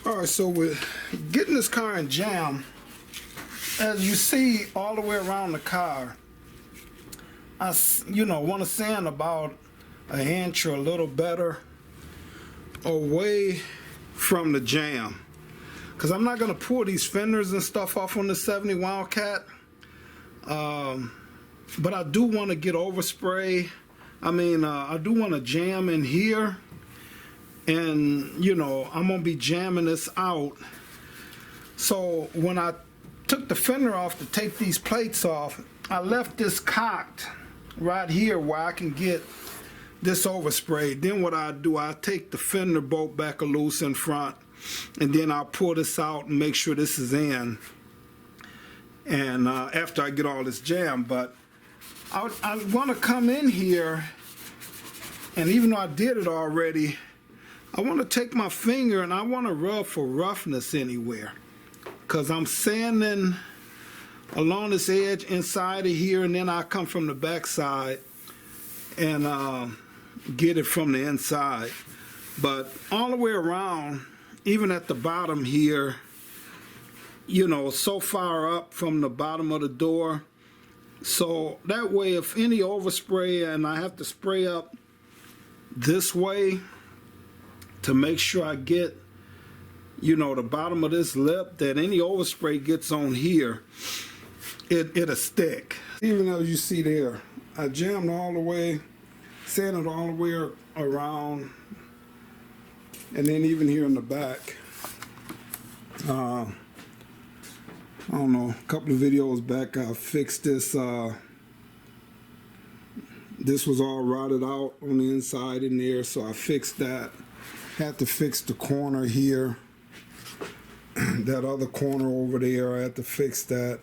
Alright, so we're getting this car in jam. As you see all the way around the car, I want to sand about an inch or a little better away from the jam, because I'm not going to pull these fenders and stuff off on the 70 Wildcat, but I do want to get overspray. I do want to jam in here, and I'm going to be jamming this out. So when I took the fender off to take these plates off, I left this cocked right here where I can get this overspray. Then what I do, I take the fender bolt back loose in front, and then I'll pull this out and make sure this is in, and after I get all this jam. But I want to come in here, and even though I did it already, I want to take my finger and I want to rub for roughness anywhere, because I'm sanding along this edge inside of here, and then I come from the back side and get it from the inside. But all the way around, even at the bottom here, so far up from the bottom of the door, so that way if any overspray, and I have to spray up this way to make sure I get the bottom of this lip, that any overspray gets on here, it'll stick. Even though you see there, I jammed all the way, sanded all the way around, and then even here in the back. I don't know, a couple of videos back I fixed this. This was all rotted out on the inside in there, so I fixed that. Had to fix the corner here. That other corner over there, I had to fix that,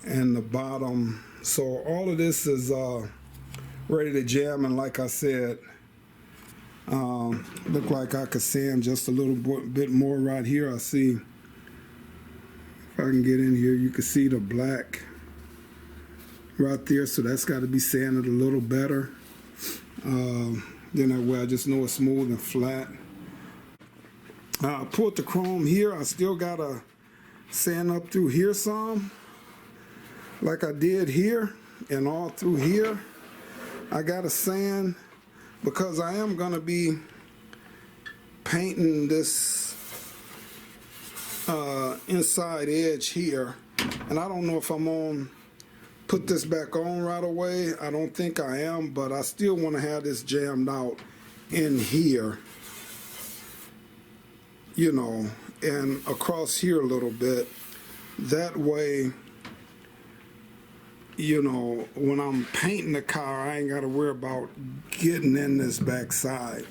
and the bottom. So all of this is ready to jam, and like I said, look like I could sand just a little bit more right here. I see, if I can get in here, you can see the black right there, so that's got to be sanded a little better. Then that way I just know it's smooth and flat. I pulled the chrome here. I still gotta sand up through here some, like I did here, and all through here. I gotta sand, because I am gonna be painting this inside edge here, and I don't know if I'm gonna put this back on right away. I don't think I am, but I still want to have this jammed out in here, and across here a little bit. That way, when I'm painting the car, I ain't got to worry about getting in this back side.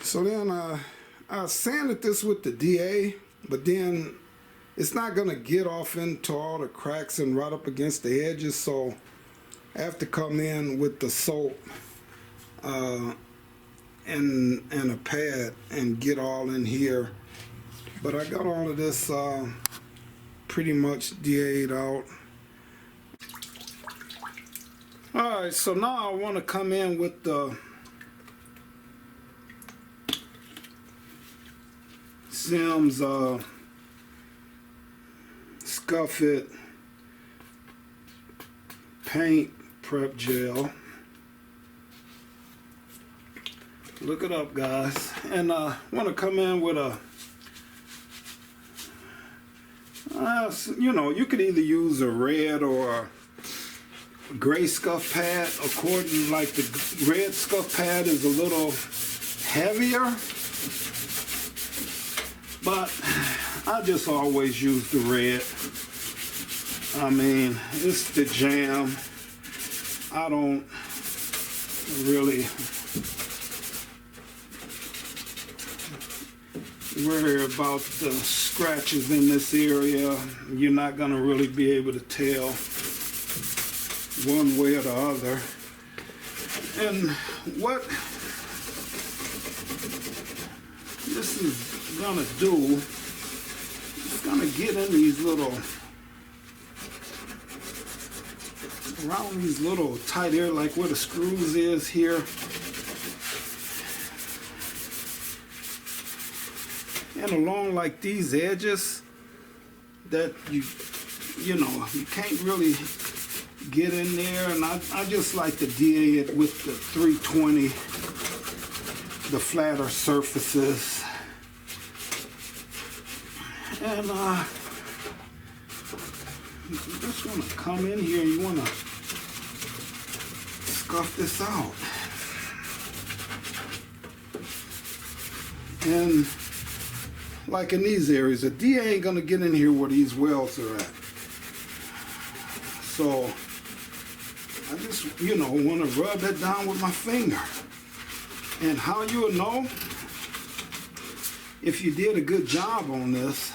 So then I sanded this with the DA, but then it's not going to get off into all the cracks and right up against the edges, so I have to come in with the soap and a pad and get all in here. But I got all of this pretty much DA'd out. Alright, so now I want to come in with the Sims Scuff It paint prep gel. Look it up, guys. And I want to come in with a you could either use a red or a gray scuff pad. According, like, the red scuff pad is a little heavier, but I just always use the red. It's the jam. I don't really worry about the scratches in this area. You're not going to really be able to tell one way or the other. And what this is going to do, it's going to get in these around these little tight areas, like where the screws is here. and along like these edges that you know, you can't really get in there, and I just like to DA it with the 320, the flatter surfaces. And you just want to come in here and you want to scuff this out. And like in these areas, the DA ain't going to get in here where these welds are at. So I just, you know, want to rub that down with my finger. And how you will know if you did a good job on this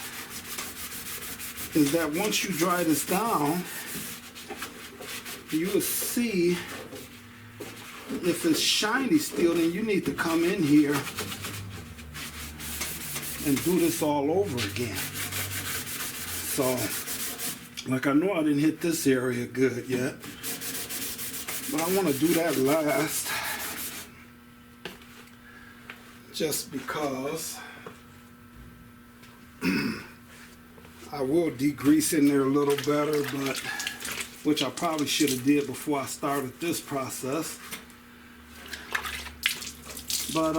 is that once you dry this down, you will see if it's shiny still, then you need to come in here and do this all over again. So, like, I know I didn't hit this area good yet, but I want to do that last, just because I will degrease in there a little better, but which I probably should have did before I started this process. But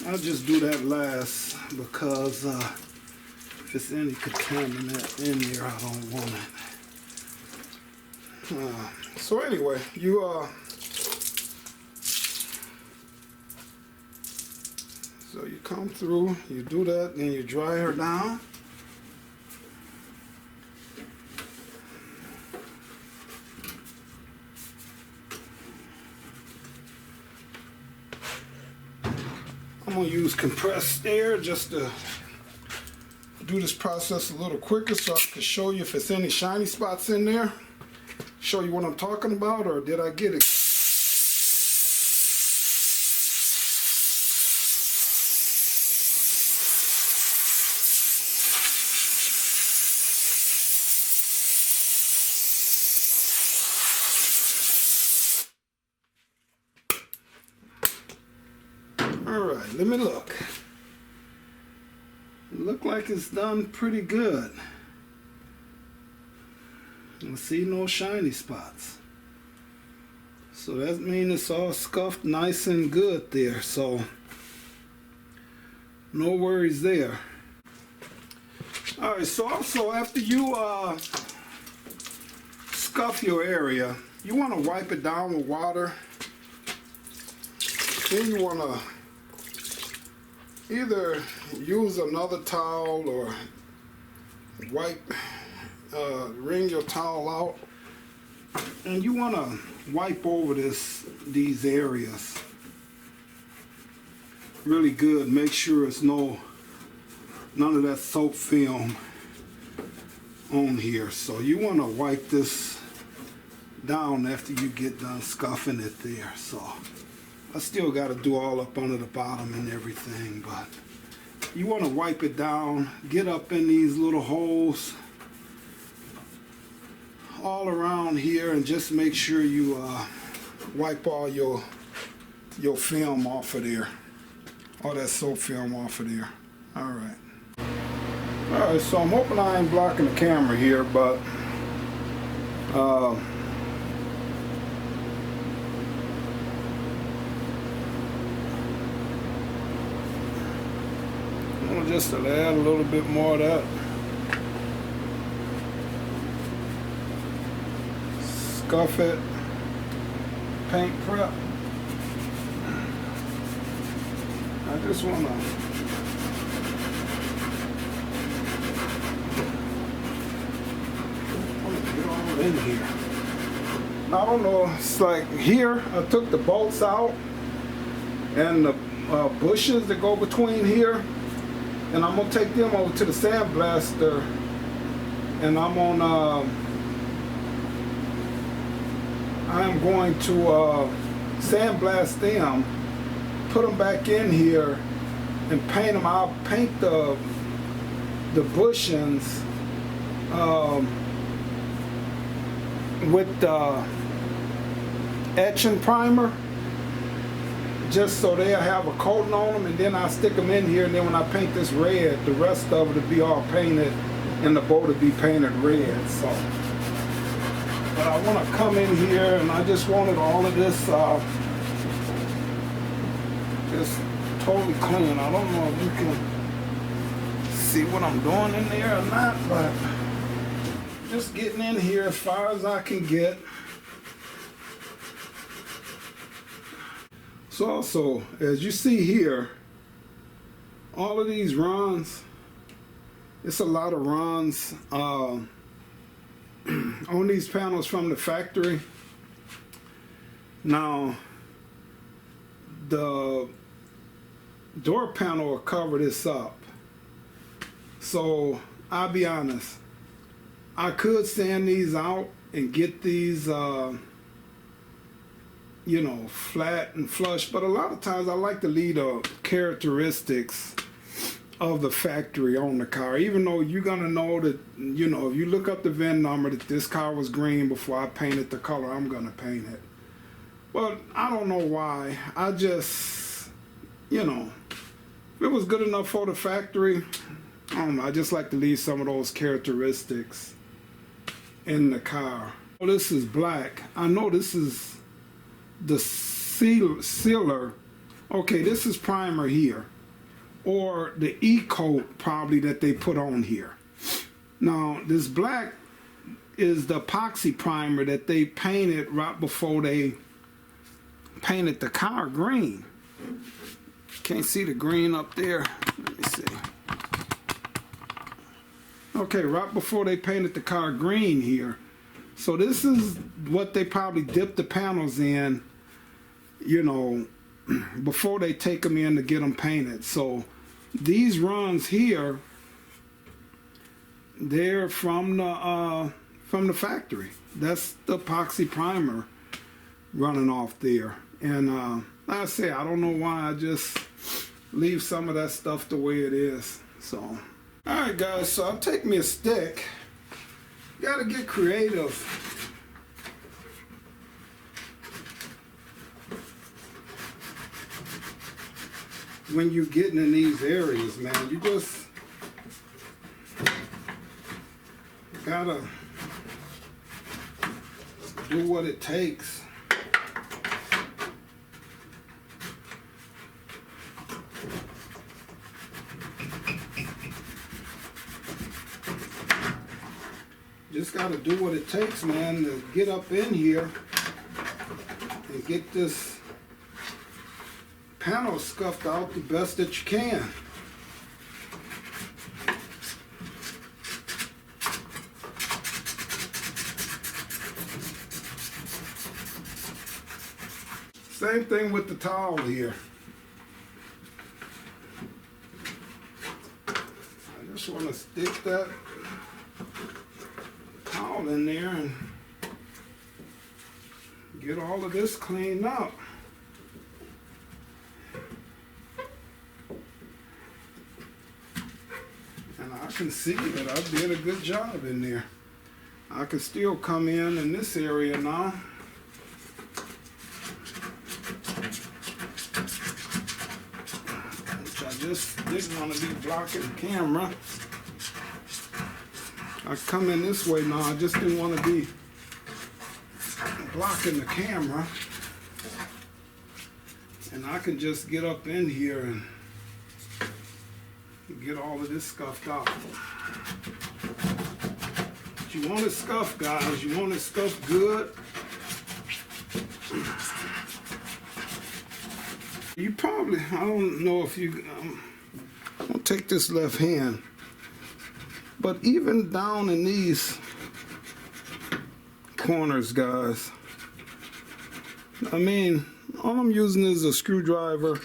I'll just do that last, because if there's any contaminant in there, I don't want it. So anyway, so you come through, you do that, and you dry her down. I'm going to use compressed air just to do this process a little quicker, so I can show you if there's any shiny spots in there. Show you what I'm talking about, or did I get it? Alright, let me look. It look like it's done pretty good. I see no shiny spots. So that means it's all scuffed nice and good there. So no worries there. Alright, so also after you scuff your area, you want to wipe it down with water. Then you want to either use another towel or wring your towel out, and you want to wipe over these areas really good. Make sure it's none of that soap film on here. So you want to wipe this down after you get done scuffing it there. So I still got to do all up under the bottom and everything, but you want to wipe it down, get up in these little holes all around here, and just make sure you wipe all your film off of there, all that soap film off of there. Alright, so I'm hoping I ain't blocking the camera here, but just to add a little bit more of that. Scuff it, paint prep. I just want to get all in here. I don't know, it's like here I took the bolts out and the bushes that go between here, and I'm going to take them over to the sandblaster, and I am going to sandblast them, put them back in here, and paint them. I'll paint the bushings with the etching primer, just so they'll have a coating on them, and then I stick them in here, and then when I paint this red, the rest of it will be all painted, and the boat will be painted red. So, but I want to come in here, and I just wanted all of this just totally clean. I don't know if you can see what I'm doing in there or not, but just getting in here as far as I can get. So also, as you see here, all of these runs, it's a lot of runs on these panels from the factory. Now, the door panel will cover this up. So, I'll be honest, I could sand these out and get these you know, flat and flush, but a lot of times I like to leave the characteristics of the factory on the car, even though you're gonna know that, you know, if you look up the VIN number that this car was green before I painted the color I'm gonna paint it. But I don't know why. I just, you know, if it was good enough for the factory, I don't know, I just like to leave some of those characteristics in the car. Well, this is black. I know this is the sealer. Okay, this is primer here, or the E-coat probably that they put on here. Now this black is the epoxy primer that they painted right before they painted the car green. Can't see the green up there. Let me see. Okay, right before they painted the car green here. So this is what they probably dip the panels in, you know, before they take them in to get them painted. So these runs here, they're from the factory. That's the epoxy primer running off there. And like I say, I don't know why I just leave some of that stuff the way it is. So, all right, guys. So I'll take me a stick. You gotta get creative. When you're getting in these areas, man, you just gotta do what it takes. Just got to do what it takes, man, to get up in here and get this panel scuffed out the best that you can. Same thing with the towel here. I just want to stick that towel in there and get all of this cleaned up. And I can see that I did a good job in there. I can still come in this area now. Which I just didn't want to be blocking the camera. I come in this way now, I just didn't want to be blocking the camera. And I can just get up in here and get all of this scuffed out. But you want it scuffed, guys. You want it scuffed good. You probably, I don't know if you, I'll take this left hand. But even down in these corners, guys, I mean, all I'm using is a screwdriver.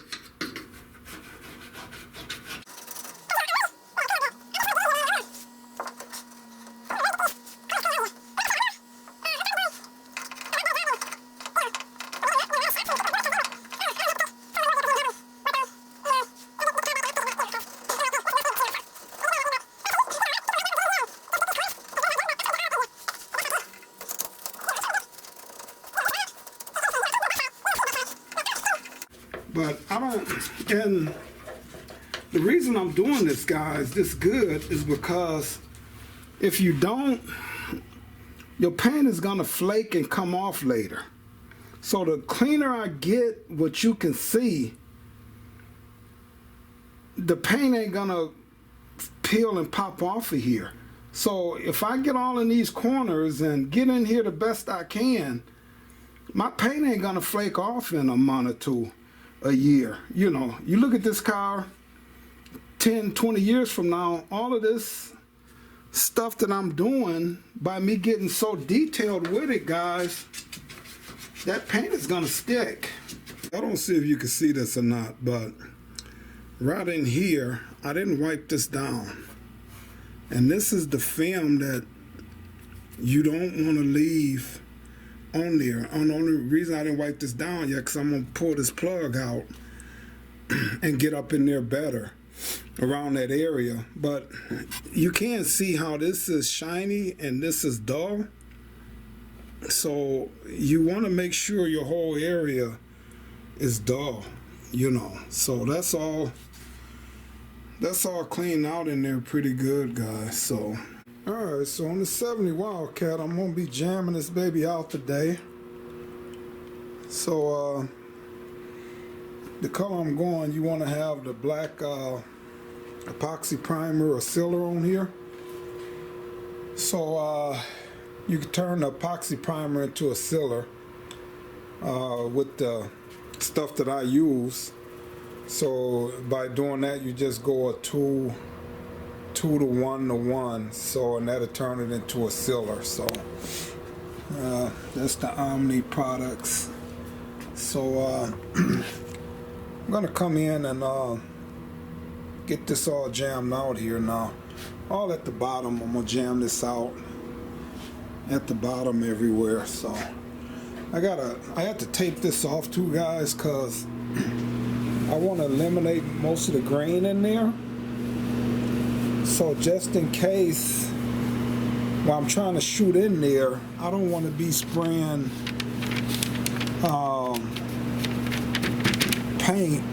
But I don't, and the reason I'm doing this, guys, this good, is because if you don't, your paint is gonna flake and come off later. So the cleaner I get what you can see, the paint ain't gonna peel and pop off of here. So if I get all in these corners and get in here the best I can, my paint ain't gonna flake off in a month or two, a year. You know, you look at this car 10, 20 years from now, all of this stuff that I'm doing, by me getting so detailed with it, guys, that paint is gonna stick. I don't see if you can see this or not, but right in here, I didn't wipe this down. And this is the film that you don't want to leave on there. And the only reason I didn't wipe this down yet, because I'm going to pull this plug out and get up in there better around that area. But you can see how this is shiny and this is dull. So you want to make sure your whole area is dull, you know. So that's all cleaned out in there pretty good, guys. So alright, so on the 70 Wildcat, I'm gonna be jamming this baby out today. So the color I'm going, you want to have the black epoxy primer or sealer on here. So you can turn the epoxy primer into a sealer with the stuff that I use. So by doing that, you just go a 2 to 1 to 1. So, and that'll turn it into a sealer. So that's the Omni products. So I'm gonna come in and get this all jammed out here now. All at the bottom, I'm gonna jam this out at the bottom everywhere. So I have to tape this off too, guys, cause I want to eliminate most of the grain in there. So just in case while I'm trying to shoot in there, I don't want to be spraying paint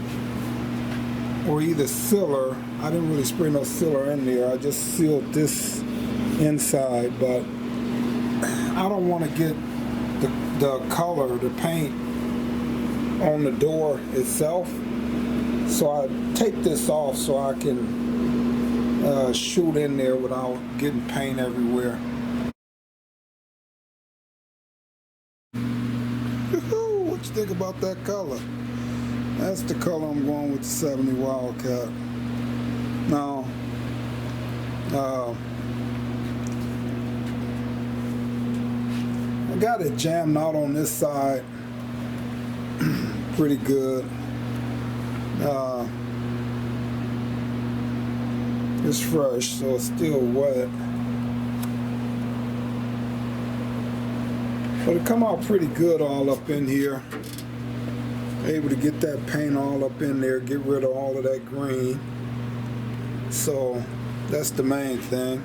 or either sealer. I didn't really spray no sealer in there. I just sealed this inside, but I don't want to get the color, the paint on the door itself. So I take this off so I can shoot in there without getting paint everywhere. What you think about that color? That's the color I'm going with the 70 Wildcat. Now, I got it jammed out on this side pretty good. It's fresh, so it's still wet, but it come out pretty good all up in here. Able to get that paint all up in there, get rid of all of that green. So that's the main thing.